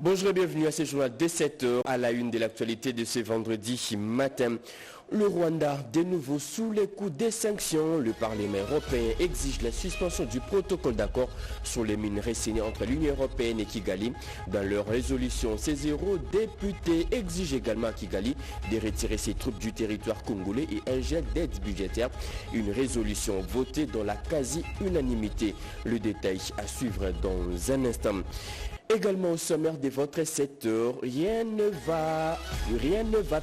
Bonjour et bienvenue à ce journal de 7h à la une de l'actualité de ce vendredi matin. Le Rwanda, de nouveau sous les coups des sanctions, le Parlement européen exige la suspension du protocole d'accord sur les minerais signé entre l'Union européenne et Kigali. Dans leur résolution, ces eurodéputés exigent également à Kigali de retirer ses troupes du territoire congolais et un jet d'aide budgétaire. Une résolution votée dans la quasi-unanimité. Le détail à suivre dans un instant. Également au sommaire de votre 7 heures, rien ne va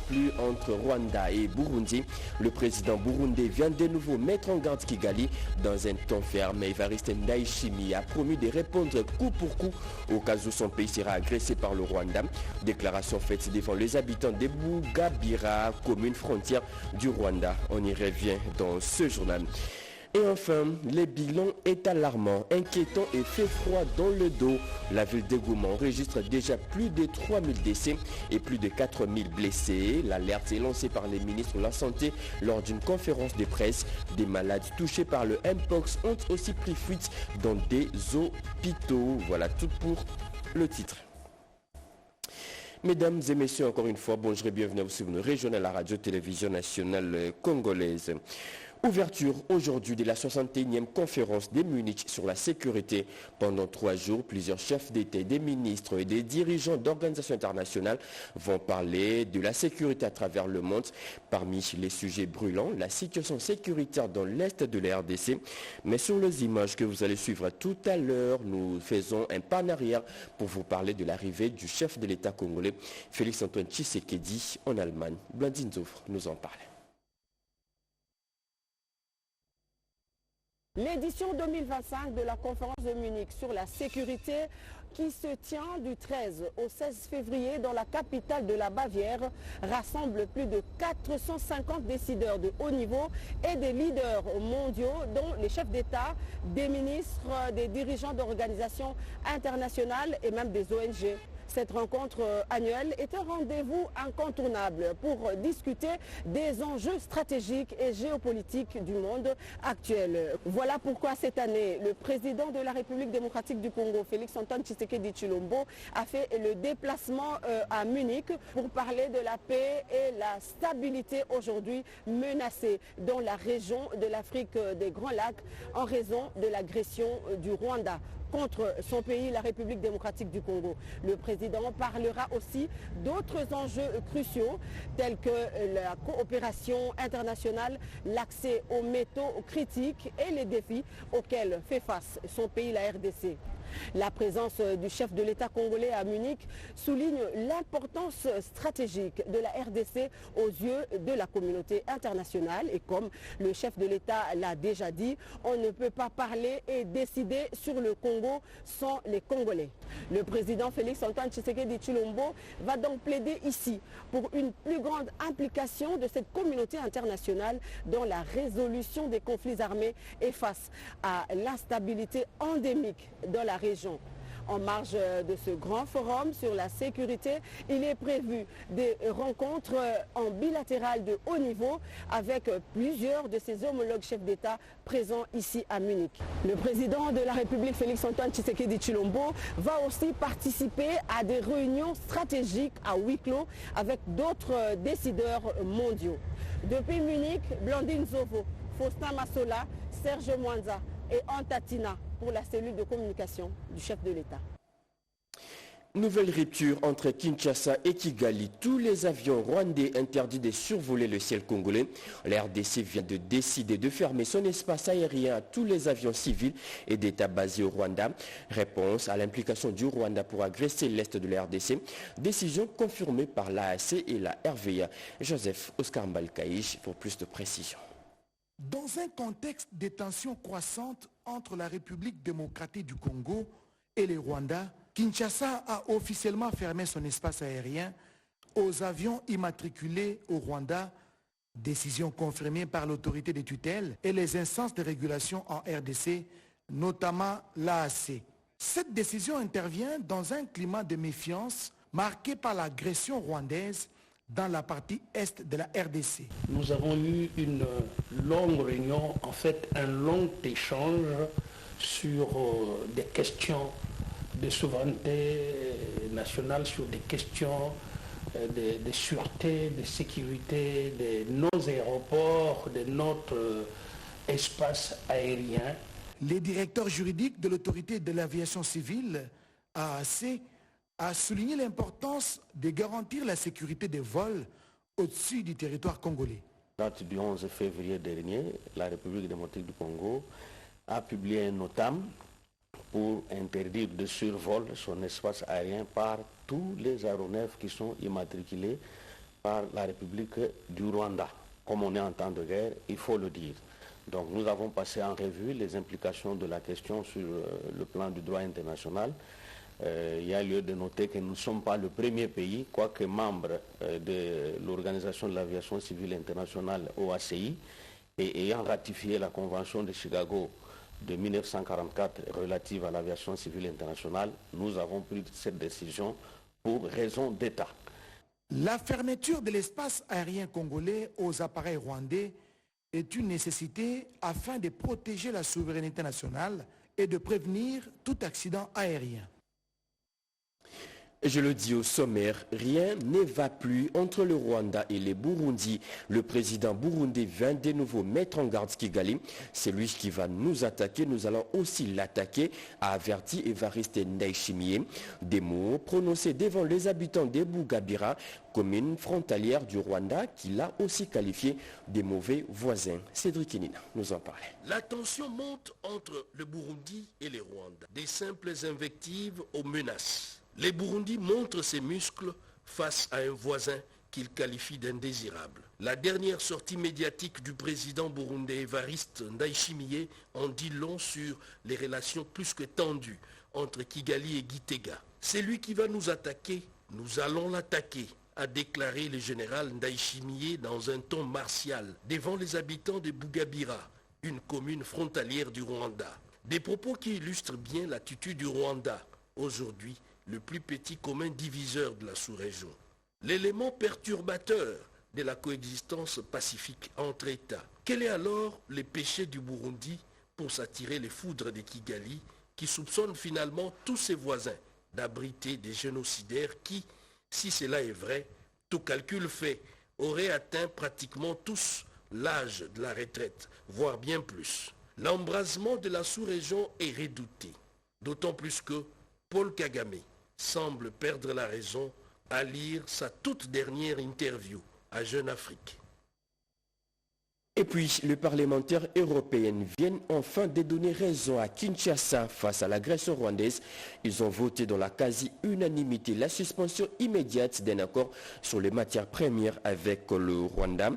plus entre Rwanda et Burundi. Le président burundais vient de nouveau mettre en garde Kigali dans un ton ferme. Evariste Ndayishimiye a promis de répondre coup pour coup au cas où son pays sera agressé par le Rwanda. Déclaration faite devant les habitants de Bugabira, commune frontière du Rwanda. On y revient dans ce journal. Et enfin, le bilan est alarmant, inquiétant et fait froid dans le dos. La ville de Goma enregistre déjà plus de 3000 décès et plus de 4000 blessés. L'alerte est lancée par les ministres de la Santé lors d'une conférence de presse. Des malades touchés par le Mpox ont aussi pris fuite dans des hôpitaux. Voilà tout pour le titre. Mesdames et messieurs, encore une fois, bonjour et bienvenue sur une régionale à la radio-télévision nationale congolaise. Ouverture aujourd'hui de la 61e conférence de Munich sur la sécurité. Pendant 3 jours, plusieurs chefs d'État, des ministres et des dirigeants d'organisations internationales vont parler de la sécurité à travers le monde. Parmi les sujets brûlants, la situation sécuritaire dans l'Est de la RDC. Mais sur les images que vous allez suivre tout à l'heure, nous faisons un pas en arrière pour vous parler de l'arrivée du chef de l'État congolais, Félix Antoine Tshisekedi, en Allemagne. Blandine Zoufre nous en parle. L'édition 2025 de la conférence de Munich sur la sécurité qui se tient du 13 au 16 février dans la capitale de la Bavière rassemble plus de 450 décideurs de haut niveau et des leaders mondiaux dont les chefs d'État, des ministres, des dirigeants d'organisations internationales et même des ONG. Cette rencontre annuelle est un rendez-vous incontournable pour discuter des enjeux stratégiques et géopolitiques du monde actuel. Voilà pourquoi cette année, le président de la République démocratique du Congo, Félix Antoine Tshisekedi Tshilombo, a fait le déplacement à Munich pour parler de la paix et la stabilité aujourd'hui menacée dans la région de l'Afrique des Grands Lacs en raison de l'agression du Rwanda contre son pays, la République démocratique du Congo. Le président parlera aussi d'autres enjeux cruciaux tels que la coopération internationale, l'accès aux métaux critiques et les défis auxquels fait face son pays, la RDC. La présence du chef de l'État congolais à Munich souligne l'importance stratégique de la RDC aux yeux de la communauté internationale. Et comme le chef de l'État l'a déjà dit, on ne peut pas parler et décider sur le Congo sans les Congolais. Le président Félix Antoine Tshisekedi Tshilombo va donc plaider ici pour une plus grande implication de cette communauté internationale dans la résolution des conflits armés et face à l'instabilité endémique dans la région. En marge de ce grand forum sur la sécurité, il est prévu des rencontres en bilatéral de haut niveau avec plusieurs de ses homologues chefs d'État présents ici à Munich. Le président de la République, Félix Antoine Tshisekedi Tshilombo, va aussi participer à des réunions stratégiques à huis clos avec d'autres décideurs mondiaux. Depuis Munich, Blandine Zovo, Faustin Massola, Serge Mwanza et Antatina pour la cellule de communication du chef de l'État. Nouvelle rupture entre Kinshasa et Kigali. Tous les avions rwandais interdits de survoler le ciel congolais. La RDC vient de décider de fermer son espace aérien à tous les avions civils et d'État basés au Rwanda. Réponse à l'implication du Rwanda pour agresser l'Est de la RDC. Décision confirmée par l'AAC et la RVA. Joseph Oscar Mbalkaïch pour plus de précision. Dans un contexte de tensions croissantes entre la République démocratique du Congo et le Rwanda, Kinshasa a officiellement fermé son espace aérien aux avions immatriculés au Rwanda, décision confirmée par l'autorité de tutelle et les instances de régulation en RDC, notamment l'AAC. Cette décision intervient dans un climat de méfiance marqué par l'agression rwandaise dans la partie est de la RDC. Nous avons eu une longue réunion, en fait un long échange sur des questions de souveraineté internationale sur des questions de sûreté, de sécurité de nos aéroports, de notre espace aérien. Le directeur juridique de l'autorité de l'aviation civile, AAC, a souligné l'importance de garantir la sécurité des vols au-dessus du territoire congolais. Date du 11 février dernier, la République démocratique du Congo a publié un notam pour interdire de survol son espace aérien par tous les aéronefs qui sont immatriculés par la République du Rwanda. Comme on est en temps de guerre, il faut le dire. Donc nous avons passé en revue les implications de la question sur le plan du droit international. Il y a lieu de noter que nous ne sommes pas le premier pays, quoique membre de l'Organisation de l'aviation civile internationale OACI, et ayant ratifié la Convention de Chicago de 1944 relative à l'aviation civile internationale, nous avons pris cette décision pour raison d'État. La fermeture de l'espace aérien congolais aux appareils rwandais est une nécessité afin de protéger la souveraineté nationale et de prévenir tout accident aérien. Je le dis au sommaire, rien ne va plus entre le Rwanda et le Burundi. Le président burundais vient de nouveau mettre en garde Kigali. C'est lui qui va nous attaquer, nous allons aussi l'attaquer, a averti Evariste Ndayishimiye. Des mots prononcés devant les habitants de Bugabira, commune frontalière du Rwanda, qu'il a aussi qualifié de mauvais voisins. Cédric Inina nous en parlait. La tension monte entre le Burundi et le Rwanda. Des simples invectives aux menaces. Le Burundi montre ses muscles face à un voisin qu'il qualifie d'indésirable. La dernière sortie médiatique du président burundais Evariste Ndayishimiye en dit long sur les relations plus que tendues entre Kigali et Gitega. C'est lui qui va nous attaquer, nous allons l'attaquer, a déclaré le général Ndayishimiye dans un ton martial devant les habitants de Bugabira, une commune frontalière du Rwanda. Des propos qui illustrent bien l'attitude du Rwanda, aujourd'hui le plus petit commun diviseur de la sous-région. L'élément perturbateur de la coexistence pacifique entre États. Quel est alors le péché du Burundi pour s'attirer les foudres de Kigali, qui soupçonne finalement tous ses voisins d'abriter des génocidaires qui, si cela est vrai, tout calcul fait, auraient atteint pratiquement tous l'âge de la retraite, voire bien plus. L'embrasement de la sous-région est redouté, d'autant plus que Paul Kagame semble perdre la raison à lire sa toute dernière interview à Jeune Afrique. Et puis, les parlementaires européens viennent enfin de donner raison à Kinshasa face à l'agression rwandaise. Ils ont voté dans la quasi-unanimité la suspension immédiate d'un accord sur les matières premières avec le Rwanda.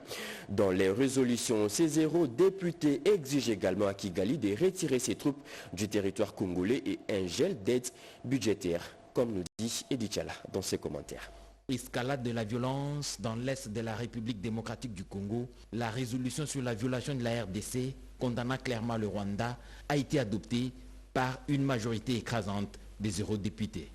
Dans les résolutions, ces 0 députés exigent également à Kigali de retirer ses troupes du territoire congolais et un gel d'aide budgétaire, comme nous dit Edith Chala dans ses commentaires. Escalade de la violence dans l'est de la République démocratique du Congo, la résolution sur la violation de la RDC condamnant clairement le Rwanda a été adoptée par une majorité écrasante des eurodéputés.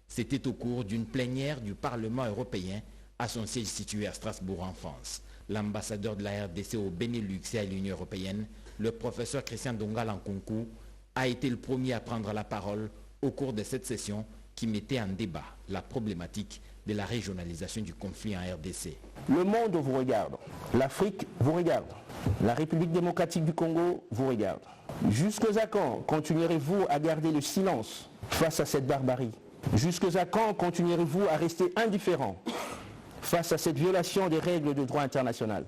C'était au cours d'une plénière du Parlement européen à son siège situé à Strasbourg en France. L'ambassadeur de la RDC au Benelux et à l'Union européenne, le professeur Christian Dongala Nkunku, a été le premier à prendre la parole au cours de cette session qui mettait en débat la problématique de la régionalisation du conflit en RDC. Le monde vous regarde, l'Afrique vous regarde, la République démocratique du Congo vous regarde. Jusqu'à quand continuerez-vous à garder le silence face à cette barbarie? Jusqu'à quand continuerez-vous à rester indifférent face à cette violation des règles de droit international?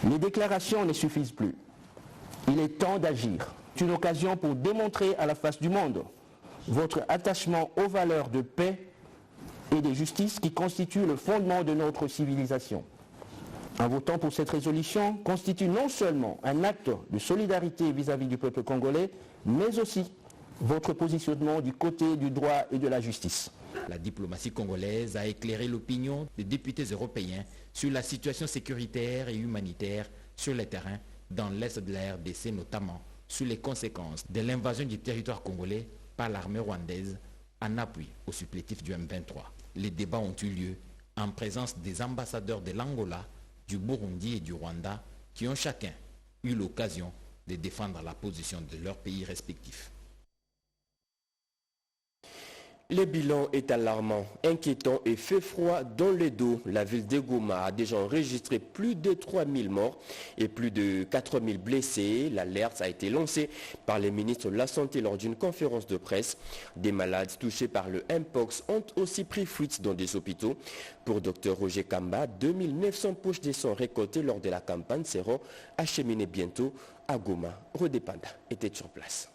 Les déclarations ne suffisent plus. Il est temps d'agir. C'est une occasion pour démontrer à la face du monde votre attachement aux valeurs de paix et de justice qui constituent le fondement de notre civilisation. En votant pour cette résolution constitue non seulement un acte de solidarité vis-à-vis du peuple congolais, mais aussi votre positionnement du côté du droit et de la justice. La diplomatie congolaise a éclairé l'opinion des députés européens sur la situation sécuritaire et humanitaire sur le terrain dans l'est de la RDC, notamment sur les conséquences de l'invasion du territoire congolais par l'armée rwandaise en appui au supplétif du M23. Les débats ont eu lieu en présence des ambassadeurs de l'Angola, du Burundi et du Rwanda qui ont chacun eu l'occasion de défendre la position de leurs pays respectifs. Le bilan est alarmant, inquiétant et fait froid dans le dos. La ville de Goma a déjà enregistré plus de 3000 morts et plus de 4000 blessés. L'alerte a été lancée par les ministres de la Santé lors d'une conférence de presse. Des malades touchés par le Mpox ont aussi pris fuite dans des hôpitaux. Pour Dr Roger Kamba, 2900 poches de sang récoltées lors de la campagne seront acheminées bientôt à Goma. Rodé Panda était sur place.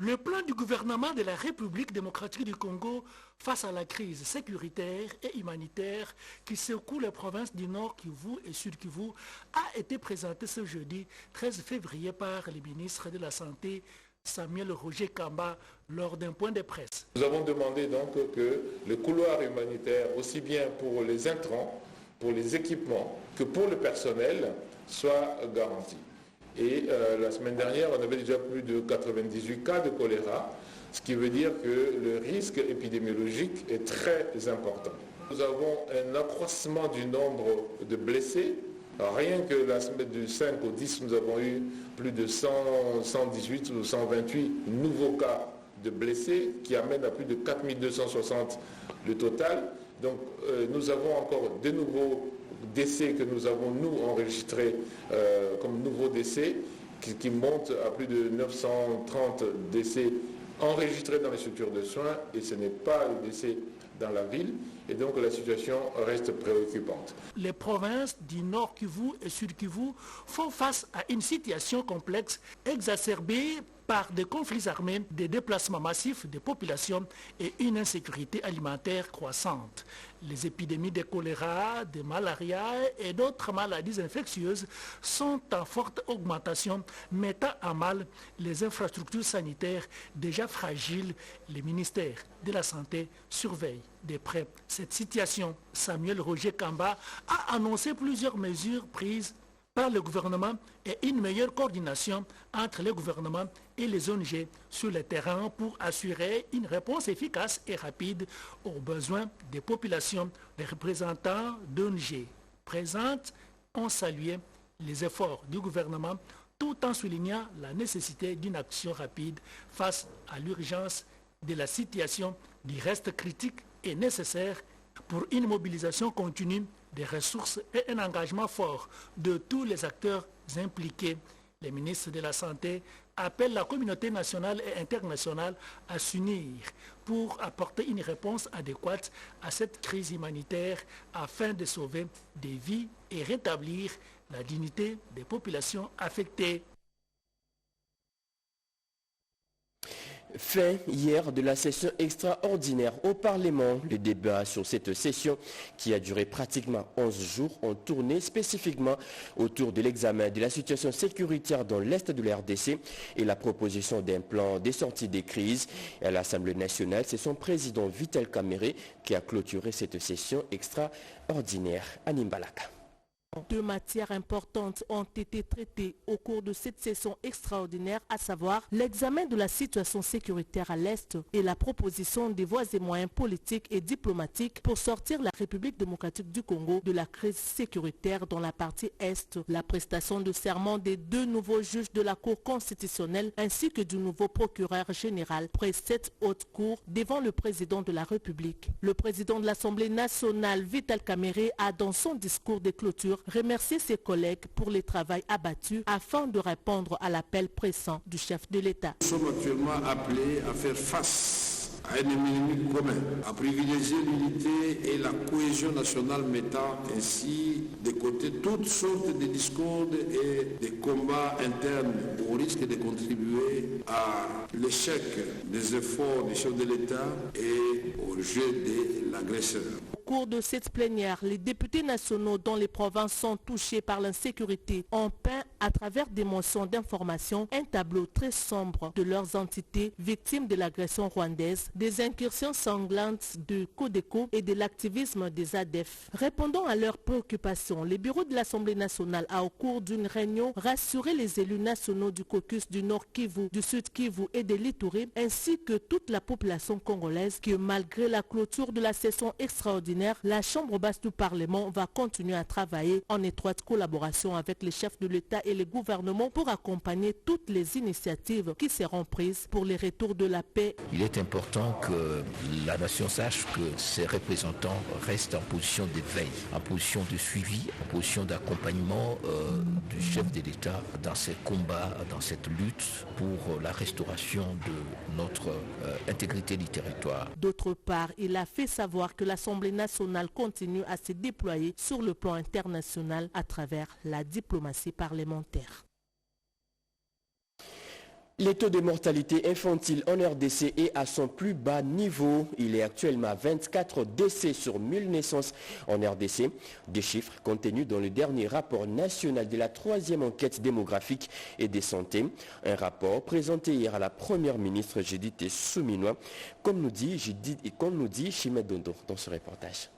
Le plan du gouvernement de la République démocratique du Congo face à la crise sécuritaire et humanitaire qui secoue les provinces du Nord Kivu et Sud Kivu a été présenté ce jeudi 13 février par le ministre de la Santé Samuel Roger Kamba lors d'un point de presse. Nous avons demandé donc que le couloir humanitaire, aussi bien pour les intrants, pour les équipements que pour le personnel, soit garanti. Et la semaine dernière, on avait déjà plus de 98 cas de choléra, ce qui veut dire que le risque épidémiologique est très important. Nous avons un accroissement du nombre de blessés. Rien que la semaine du 5 au 10, nous avons eu plus de 118 ou 128 nouveaux cas de blessés qui amènent à plus de 4260 le total. Donc nous avons encore de nouveaux décès que nous avons, nous, enregistrés comme nouveaux décès, qui montent à plus de 930 décès enregistrés dans les structures de soins, et ce n'est pas le décès dans la ville, et donc la situation reste préoccupante. Les provinces du Nord Kivu et Sud Kivu font face à une situation complexe exacerbée par des conflits armés, des déplacements massifs des populations et une insécurité alimentaire croissante. Les épidémies de choléra, de malaria et d'autres maladies infectieuses sont en forte augmentation, mettant à mal les infrastructures sanitaires déjà fragiles. Le ministère de la Santé surveille de près cette situation. Samuel Roger Kamba a annoncé plusieurs mesures prises par le gouvernement et une meilleure coordination entre le gouvernement et les ONG sur le terrain pour assurer une réponse efficace et rapide aux besoins des populations. Les représentants d'ONG présentes ont salué les efforts du gouvernement tout en soulignant la nécessité d'une action rapide face à l'urgence de la situation. Il reste critique et nécessaire pour une mobilisation continue des ressources et un engagement fort de tous les acteurs impliqués. Les ministres de la Santé appellent la communauté nationale et internationale à s'unir pour apporter une réponse adéquate à cette crise humanitaire afin de sauver des vies et rétablir la dignité des populations affectées. Fin hier de la session extraordinaire au Parlement. Les débats sur cette session, qui a duré pratiquement 11 jours, ont tourné spécifiquement autour de l'examen de la situation sécuritaire dans l'Est de la RDC et la proposition d'un plan de sortie des crises. À l'Assemblée nationale, c'est son président Vital Kamerhe qui a clôturé cette session extraordinaire à Nimbalaka. Deux matières importantes ont été traitées au cours de cette session extraordinaire, à savoir l'examen de la situation sécuritaire à l'Est et la proposition des voies et moyens politiques et diplomatiques pour sortir la République démocratique du Congo de la crise sécuritaire dans la partie Est, la prestation de serment des deux nouveaux juges de la Cour constitutionnelle ainsi que du nouveau procureur général près cette haute cour devant le président de la République. Le président de l'Assemblée nationale, Vital Kamerhe, a dans son discours de clôture remercier ses collègues pour le travail abattu afin de répondre à l'appel pressant du chef de l'État. Nous sommes actuellement appelés à faire face à un ennemi commun, à privilégier l'unité et la cohésion nationale, mettant ainsi de côté toutes sortes de discordes et de combats internes au risque de contribuer à l'échec des efforts du chef de l'État et au jeu de l'agresseur. Au cours de cette plénière, les députés nationaux dont les provinces sont touchées par l'insécurité ont peint à travers des motions d'information un tableau très sombre de leurs entités victimes de l'agression rwandaise, des incursions sanglantes de Codeco et de l'activisme des ADF. Répondant à leurs préoccupations, le bureau de l'Assemblée nationale a au cours d'une réunion rassuré les élus nationaux du caucus du Nord Kivu, du Sud Kivu et de l'Ituri, ainsi que toute la population congolaise que malgré la clôture de la session extraordinaire, la Chambre basse du Parlement va continuer à travailler en étroite collaboration avec les chefs de l'État et les gouvernements pour accompagner toutes les initiatives qui seront prises pour les retours de la paix. Il est important que la nation sache que ses représentants restent en position d'éveil, en position de suivi, en position d'accompagnement du chef de l'État dans ses combats, dans cette lutte pour la restauration de notre intégrité du territoire. D'autre part, il a fait savoir que l'Assemblée nationale continue à se déployer sur le plan international à travers la diplomatie parlementaire. Le taux de mortalité infantile en RDC est à son plus bas niveau. Il est actuellement à 24 décès sur 1000 naissances en RDC. Des chiffres contenus dans le dernier rapport national de la 3e enquête démographique et de santé. Un rapport présenté hier à la première ministre Judith Suminwa, comme nous dit Chimède Dondo dans ce reportage.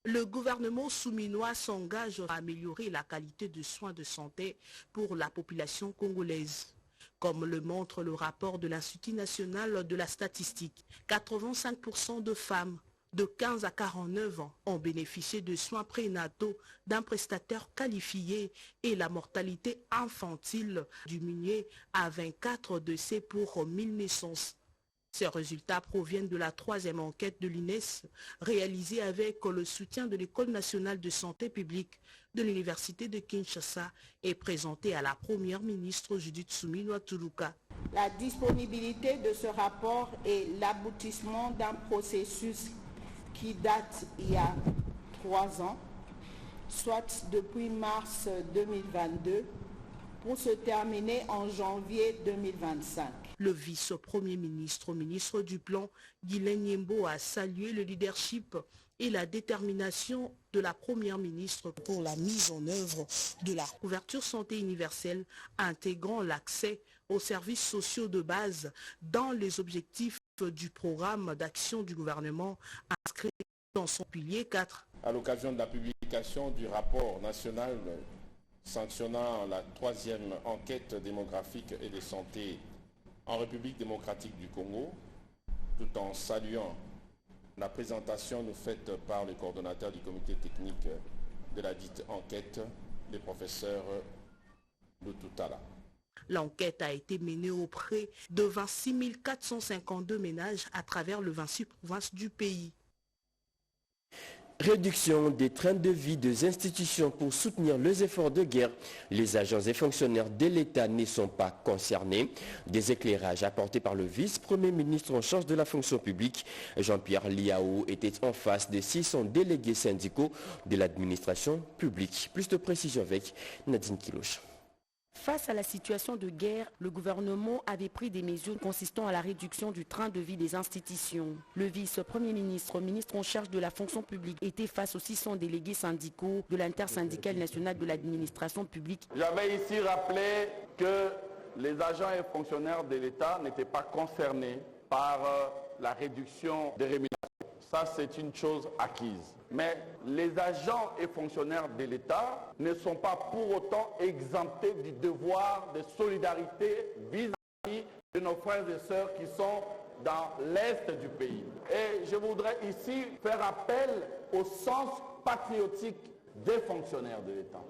Le gouvernement souminois s'engage à améliorer la qualité de soins de santé pour la population congolaise. Comme le montre le rapport de l'Institut national de la statistique, 85% de femmes de 15 à 49 ans ont bénéficié de soins prénataux d'un prestataire qualifié et la mortalité infantile diminuée à 24 décès pour 1000 naissances. Ces résultats proviennent de la 3e enquête de l'INES réalisée avec le soutien de l'École nationale de santé publique de l'Université de Kinshasa et présentée à la première ministre Judith Suminwa Turuka. La disponibilité de ce rapport est l'aboutissement d'un processus qui date il y a 3 ans, soit depuis mars 2022, pour se terminer en janvier 2025. Le vice-premier ministre, ministre du Plan, Guylaine Yembo, a salué le leadership et la détermination de la première ministre pour la mise en œuvre de la couverture santé universelle, intégrant l'accès aux services sociaux de base dans les objectifs du programme d'action du gouvernement inscrit dans son pilier 4. À l'occasion de la publication du rapport national sanctionnant la 3e enquête démographique et de santé en République démocratique du Congo, tout en saluant la présentation faite par le coordonnateur du comité technique de la dite enquête, le professeur Lututala. L'enquête a été menée auprès de 26 452 ménages à travers les 26 provinces du pays. Réduction des trains de vie des institutions pour soutenir les efforts de guerre. Les agents et fonctionnaires de l'État ne sont pas concernés. Des éclairages apportés par le vice-premier ministre en charge de la fonction publique, Jean-Pierre Liao, était en face de 600 délégués syndicaux de l'administration publique. Plus de précision avec Nadine Kiloche. Face à la situation de guerre, le gouvernement avait pris des mesures consistant à la réduction du train de vie des institutions. Le vice-premier ministre, ministre en charge de la fonction publique, était face aux 600 délégués syndicaux de l'intersyndicale nationale de l'administration publique. J'avais ici rappelé que les agents et fonctionnaires de l'État n'étaient pas concernés par la réduction des rémunérations. Ça, c'est une chose acquise. Mais les agents et fonctionnaires de l'État ne sont pas pour autant exemptés du devoir de solidarité vis-à-vis de nos frères et sœurs qui sont dans l'Est du pays. Et je voudrais ici faire appel au sens patriotique des fonctionnaires de l'État.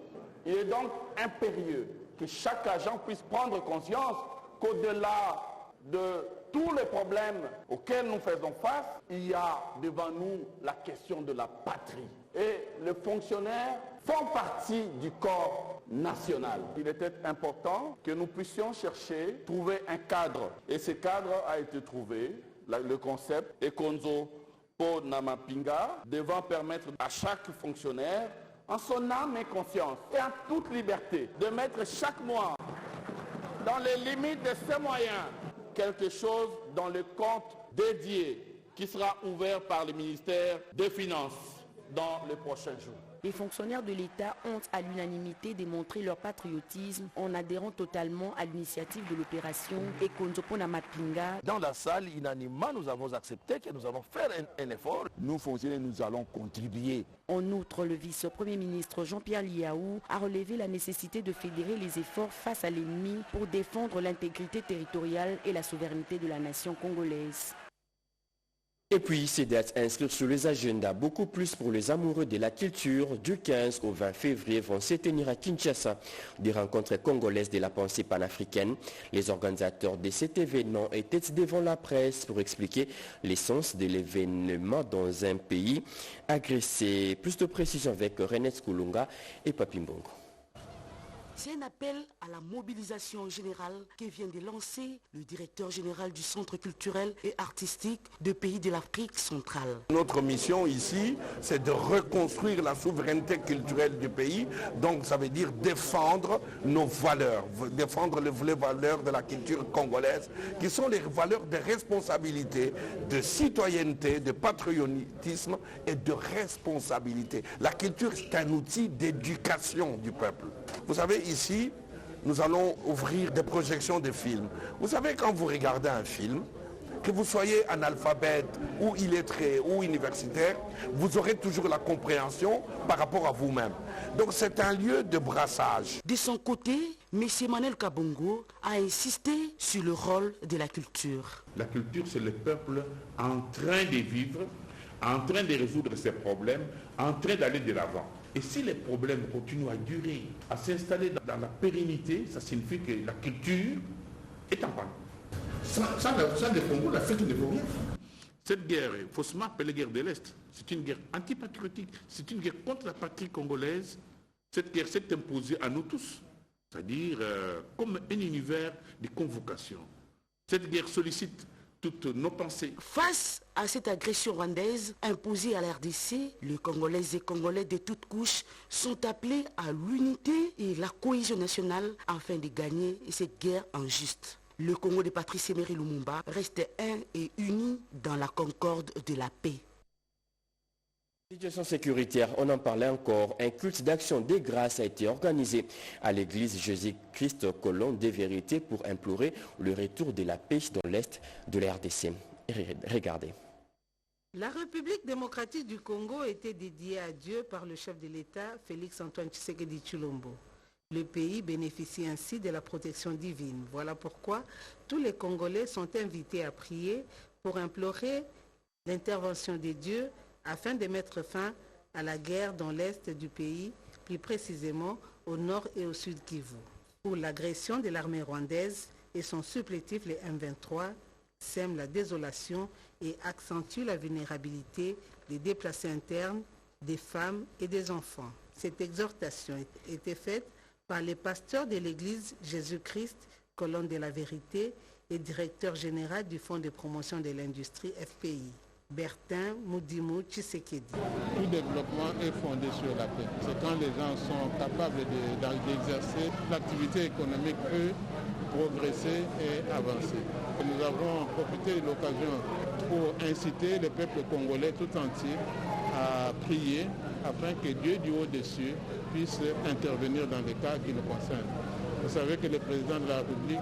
Il est donc impérieux que chaque agent puisse prendre conscience qu'au-delà de tous les problèmes auxquels nous faisons face, il y a devant nous la question de la patrie. Et les fonctionnaires font partie du corps national. Il était important que nous puissions chercher, trouver un cadre. Et ce cadre a été trouvé, le concept Ekonzo Po Namapinga, devant permettre à chaque fonctionnaire, en son âme et conscience, et en toute liberté, de mettre chaque mois, dans les limites de ses moyens, quelque chose dans le compte dédié qui sera ouvert par le ministère des Finances dans les prochains jours. Les fonctionnaires de l'État ont à l'unanimité démontré leur patriotisme en adhérant totalement à l'initiative de l'opération Ekonzo Po Namapinga. Dans la salle, unanimement, nous avons accepté que nous allons faire un effort. Nous, fonctionnaires, nous allons contribuer. En outre, le vice-premier ministre Jean-Pierre Liao a relevé la nécessité de fédérer les efforts face à l'ennemi pour défendre l'intégrité territoriale et la souveraineté de la nation congolaise. Et puis, ces dates inscrites sur les agendas, beaucoup plus pour les amoureux de la culture, du 15 au 20 février vont se tenir à Kinshasa des rencontres congolaises de la pensée panafricaine. Les organisateurs de cet événement étaient devant la presse pour expliquer l'essence de l'événement dans un pays agressé. Plus de précision avec René Kulunga et Papi Mbongo. C'est un appel à la mobilisation générale que vient de lancer le directeur général du Centre culturel et artistique des pays de l'Afrique centrale. Notre mission ici, c'est de reconstruire la souveraineté culturelle du pays. Donc ça veut dire défendre nos valeurs, défendre les valeurs de la culture congolaise, qui sont les valeurs de responsabilité, de citoyenneté, de patriotisme et de responsabilité. La culture, c'est un outil d'éducation du peuple. Vous savez, ici, nous allons ouvrir des projections de films. Vous savez, quand vous regardez un film, que vous soyez analphabète ou illettré ou universitaire, vous aurez toujours la compréhension par rapport à vous-même. Donc c'est un lieu de brassage. De son côté, M. Manuel Kabongo a insisté sur le rôle de la culture. La culture, c'est le peuple en train de vivre, en train de résoudre ses problèmes, en train d'aller de l'avant. Et si les problèmes continuent à durer, à s'installer dans la pérennité, ça signifie que la culture est en panne. Sans le Congo, l'Afrique ne vaut rien. Cette guerre, faussement appelée guerre de l'Est, c'est une guerre antipatriotique, c'est une guerre contre la patrie congolaise. Cette guerre s'est imposée à nous tous, c'est-à-dire comme un univers de convocation. Cette guerre sollicite toutes nos pensées. Face à cette agression rwandaise imposée à la RDC, les Congolaises et Congolais de toutes couches sont appelés à l'unité et la cohésion nationale afin de gagner cette guerre injuste. Le Congo de Patrice Emery Lumumba reste un et uni dans la concorde de la paix. Situation sécuritaire, on en parlait encore. Un culte d'action des grâces a été organisé à l'église Jésus-Christ Colombe des Vérités pour implorer le retour de la paix dans l'est de la RDC. Regardez. La République démocratique du Congo était dédiée à Dieu par le chef de l'État, Félix-Antoine Tshisekedi Tshilombo. Le pays bénéficie ainsi de la protection divine. Voilà pourquoi tous les Congolais sont invités à prier pour implorer l'intervention des dieux afin de mettre fin à la guerre dans l'est du pays, plus précisément au nord et au sud Kivu, où l'agression de l'armée rwandaise et son supplétif, les M23, sèment la désolation et accentuent la vulnérabilité des déplacés internes, des femmes et des enfants. Cette exhortation était faite par les pasteurs de l'église Jésus-Christ, colonne de la vérité et directeur général du Fonds de promotion de l'industrie FPI. Bertin Moudimou Tshisekedi. Tout développement est fondé sur la paix. C'est quand les gens sont capables d'exercer l'activité économique, eux, progresser et avancer. Et nous avons profité de l'occasion pour inciter le peuple congolais tout entier à prier afin que Dieu du au-dessus puisse intervenir dans les cas qui nous concernent. Vous savez que le président de la République,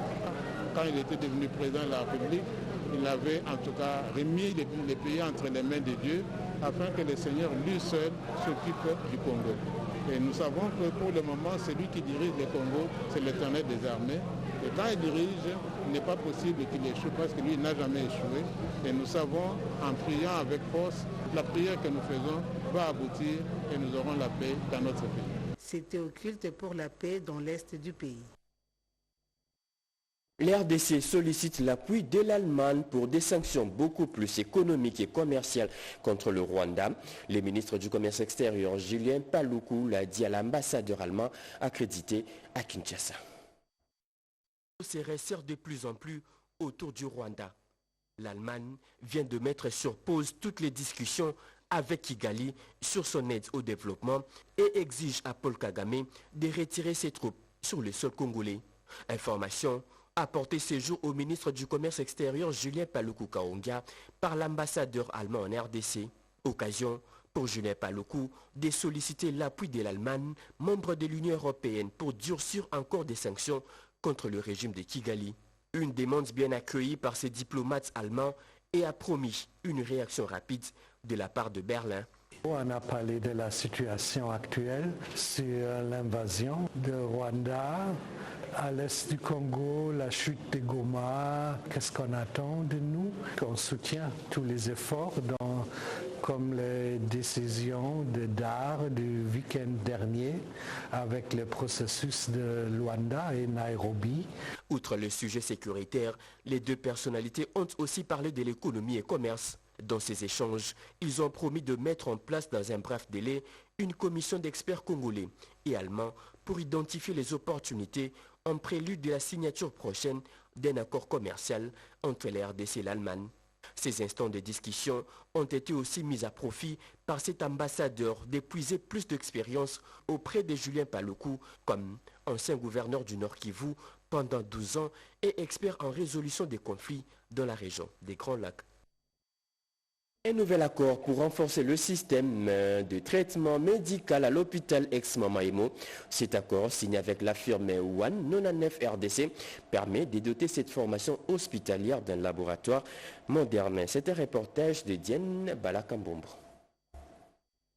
quand il était devenu président de la République, il avait en tout cas remis les pays entre les mains de Dieu afin que le Seigneur lui seul s'occupe du Congo. Et nous savons que pour le moment, celui qui dirige le Congo, c'est l'Éternel des armées. Et quand il dirige, il n'est pas possible qu'il échoue parce que lui n'a jamais échoué. Et nous savons, en priant avec force, la prière que nous faisons va aboutir et nous aurons la paix dans notre pays. C'était au culte pour la paix dans l'est du pays. L'RDC sollicite l'appui de l'Allemagne pour des sanctions beaucoup plus économiques et commerciales contre le Rwanda. Le ministre du Commerce extérieur, Julien Paluku, l'a dit à l'ambassadeur allemand accrédité à Kinshasa. Se resserre de plus en plus autour du Rwanda. L'Allemagne vient de mettre sur pause toutes les discussions avec Kigali sur son aide au développement et exige à Paul Kagame de retirer ses troupes sur le sol congolais. Information apporté ce jour au ministre du Commerce extérieur Julien Paluku Kaonga par l'ambassadeur allemand en RDC. Occasion pour Julien Paluku de solliciter l'appui de l'Allemagne, membre de l'Union européenne, pour durcir encore des sanctions contre le régime de Kigali. Une demande bien accueillie par ces diplomates allemands et a promis une réaction rapide de la part de Berlin. On a parlé de la situation actuelle sur l'invasion du Rwanda, À l'est du Congo, la chute de Goma, qu'est-ce qu'on attend de nous? On soutient tous les efforts comme les décisions de DAR du week-end dernier avec le processus de Luanda et Nairobi. Outre le sujet sécuritaire, les deux personnalités ont aussi parlé de l'économie et commerce. Dans ces échanges, ils ont promis de mettre en place dans un bref délai une commission d'experts congolais et allemands pour identifier les opportunités en prélude de la signature prochaine d'un accord commercial entre la RDC et l'Allemagne. Ces instants de discussion ont été aussi mis à profit par cet ambassadeur d'épuiser plus d'expérience auprès de Julien Paluku comme ancien gouverneur du Nord Kivu pendant 12 ans et expert en résolution des conflits dans la région des Grands Lacs. Un nouvel accord pour renforcer le système de traitement médical à l'hôpital ex-Mamaimo. Cet accord, signé avec la firme One 99 RDC, permet de doter cette formation hospitalière d'un laboratoire moderne. C'est un reportage de Diane Balakambombo.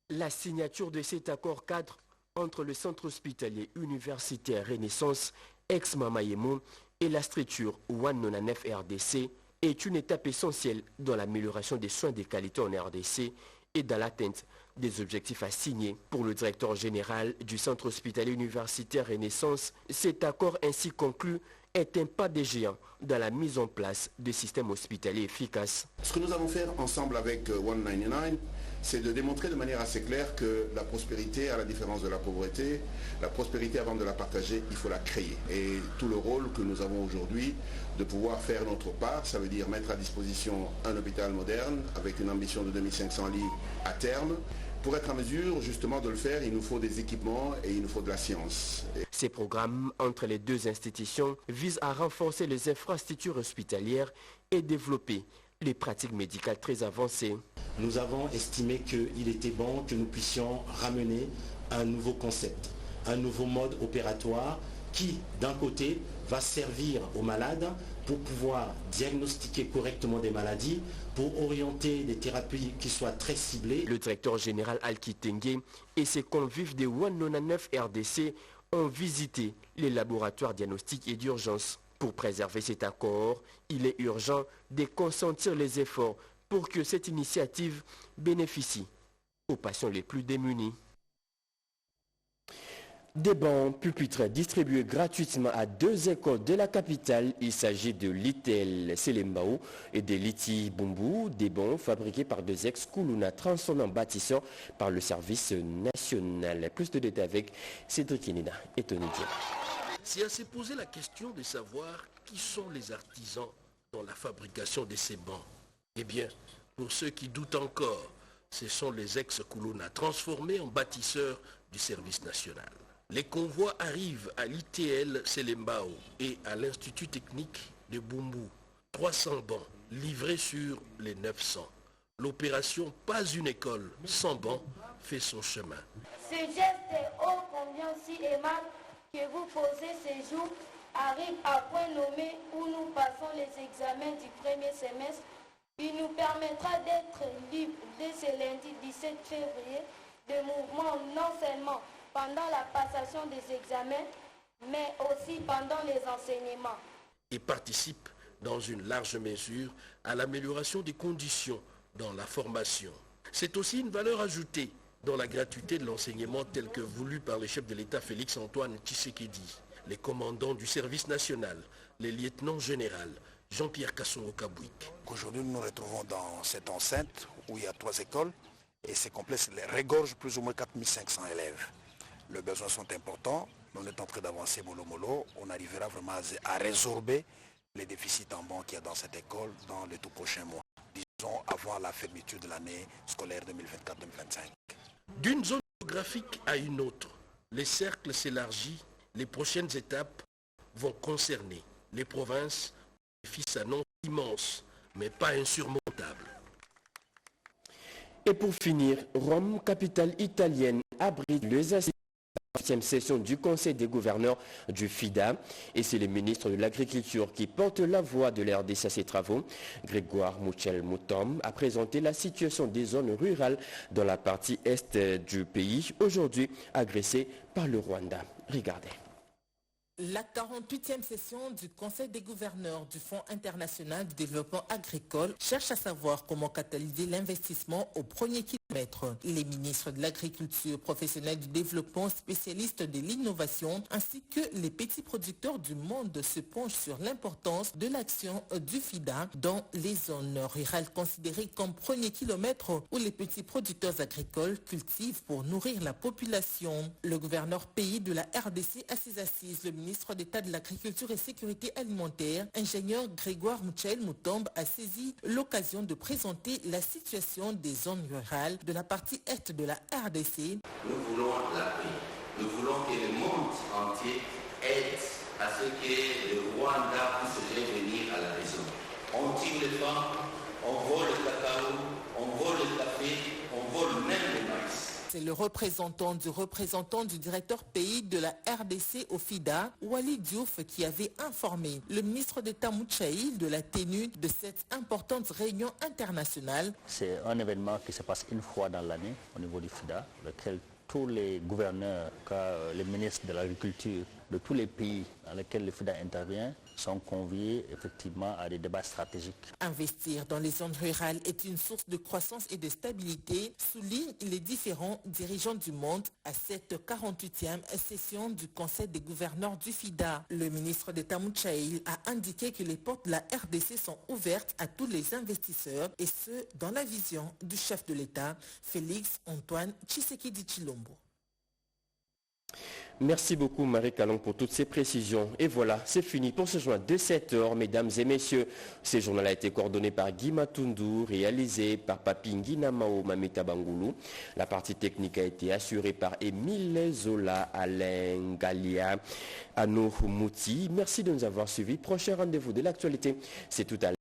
La signature de cet accord cadre entre le centre hospitalier universitaire Renaissance ex-Mamaimo et la structure One 99 RDC est une étape essentielle dans l'amélioration des soins de qualité en RDC et dans l'atteinte des objectifs assignés. Pour le directeur général du centre hospitalier universitaire Renaissance, cet accord ainsi conclu est un pas de géant dans la mise en place de systèmes hospitaliers efficaces. Ce que nous allons faire ensemble avec 199, c'est de démontrer de manière assez claire que la prospérité, à la différence de la pauvreté, la prospérité avant de la partager, il faut la créer. Et tout le rôle que nous avons aujourd'hui de pouvoir faire notre part, ça veut dire mettre à disposition un hôpital moderne avec une ambition de 2500 lits à terme. Pour être en mesure justement de le faire, il nous faut des équipements et il nous faut de la science. Ces programmes entre les deux institutions visent à renforcer les infrastructures hospitalières et développer les pratiques médicales très avancées. Nous avons estimé qu'il était bon que nous puissions ramener un nouveau concept, un nouveau mode opératoire qui, d'un côté, va servir aux malades pour pouvoir diagnostiquer correctement des maladies, pour orienter des thérapies qui soient très ciblées. Le directeur général Alki Tengue et ses convives de 199 RDC ont visité les laboratoires diagnostiques et d'urgence. Pour préserver cet accord, il est urgent de consentir les efforts pour que cette initiative bénéficie aux patients les plus démunis. Des bancs pupitres distribués gratuitement à 2 écoles de la capitale. Il s'agit de l'ITEL Selembao et de l'ITI Bumbu, des bancs fabriqués par 2 ex-Koulouna transformés en bâtisseurs par le service national. Plus de détails avec Cédric Kenina et Tony Dieu. C'est à se poser la question de savoir qui sont les artisans dans la fabrication de ces bancs. Eh bien, pour ceux qui doutent encore, ce sont les ex-Koulouna transformés en bâtisseurs du service national. Les convois arrivent à l'ITL Selembao et à l'Institut technique de Bumbu. 300 bancs livrés sur les 900. L'opération Pas une école sans bancs fait son chemin. Ce geste ô combien si aimable que vous posez ces jours arrive à point nommé où nous passons les examens du premier semestre. Il nous permettra d'être libres dès ce lundi 17 février de mouvements non seulement pendant la passation des examens, mais aussi pendant les enseignements. Et participe dans une large mesure à l'amélioration des conditions dans la formation. C'est aussi une valeur ajoutée dans la gratuité de l'enseignement tel que voulu par le chef de l'État Félix Antoine Tshisekedi, les commandants du service national, les lieutenants généraux, Jean-Pierre Kassongo-Kabouik. Aujourd'hui, nous nous retrouvons dans cette enceinte où il y a 3 écoles et ces complexes regorgent plus ou moins 4500 élèves. Les besoins sont importants, on est en train d'avancer mollo mollo, on arrivera vraiment à résorber les déficits en banque qu'il y a dans cette école dans les tout prochains mois, disons avant la fermeture de l'année scolaire 2024-2025. D'une zone géographique à une autre, les cercles s'élargissent, les prochaines étapes vont concerner les provinces. Les défis s'annoncent immenses, mais pas insurmontables. Et pour finir, Rome, capitale italienne, abrite les assises de la 8e session du Conseil des gouverneurs du FIDA. Et c'est le ministre de l'Agriculture qui porte la voix de l'RDC à ces travaux. Grégoire Mouchel-Moutom a présenté la situation des zones rurales dans la partie est du pays, aujourd'hui agressée par le Rwanda. Regardez. La 48e session du Conseil des gouverneurs du Fonds international de développement agricole cherche à savoir comment catalyser l'investissement au premier kilomètre. Les ministres de l'Agriculture, professionnels du développement, spécialistes de l'innovation, ainsi que les petits producteurs du monde se penchent sur l'importance de l'action du FIDA dans les zones rurales considérées comme premier kilomètre où les petits producteurs agricoles cultivent pour nourrir la population. Le gouverneur pays de la RDC à ses assises, le ministre d'État de l'Agriculture et Sécurité alimentaire, ingénieur Grégoire Mouchel Moutombe, a saisi l'occasion de présenter la situation des zones rurales de la partie est de la RDC. Nous voulons la paix. Nous voulons que le monde entier aide à ce que le Rwanda puisse revenir à la maison. On tire les femmes, on vole le cacao, on vole le café, on vole même le maïs. C'est le représentant du directeur pays de la RDC au FIDA, Wali Diouf, qui avait informé le ministre d'État Mouchaïl de la tenue de cette importante réunion internationale. C'est un événement qui se passe une fois dans l'année au niveau du FIDA, lequel tous les gouverneurs, les ministres de l'agriculture de tous les pays dans lesquels le FIDA intervient sont conviés effectivement à des débats stratégiques. Investir dans les zones rurales est une source de croissance et de stabilité, soulignent les différents dirigeants du monde à cette 48e session du Conseil des gouverneurs du FIDA. Le ministre d'État Mouchaïl a indiqué que les portes de la RDC sont ouvertes à tous les investisseurs et ce, dans la vision du chef de l'État, Félix Antoine Tshisekedi Tshilombo. Merci beaucoup Marie Calon pour toutes ces précisions. Et voilà, c'est fini pour ce journal de 7h, mesdames et messieurs. Ce journal a été coordonné par Guy Matundu, réalisé par Papi Nguinamao Mamita Bangoulou. La partie technique a été assurée par Émile Zola, Alain Galia, Anou Mouti. Merci de nous avoir suivis. Prochain rendez-vous de l'actualité, c'est tout à l'heure.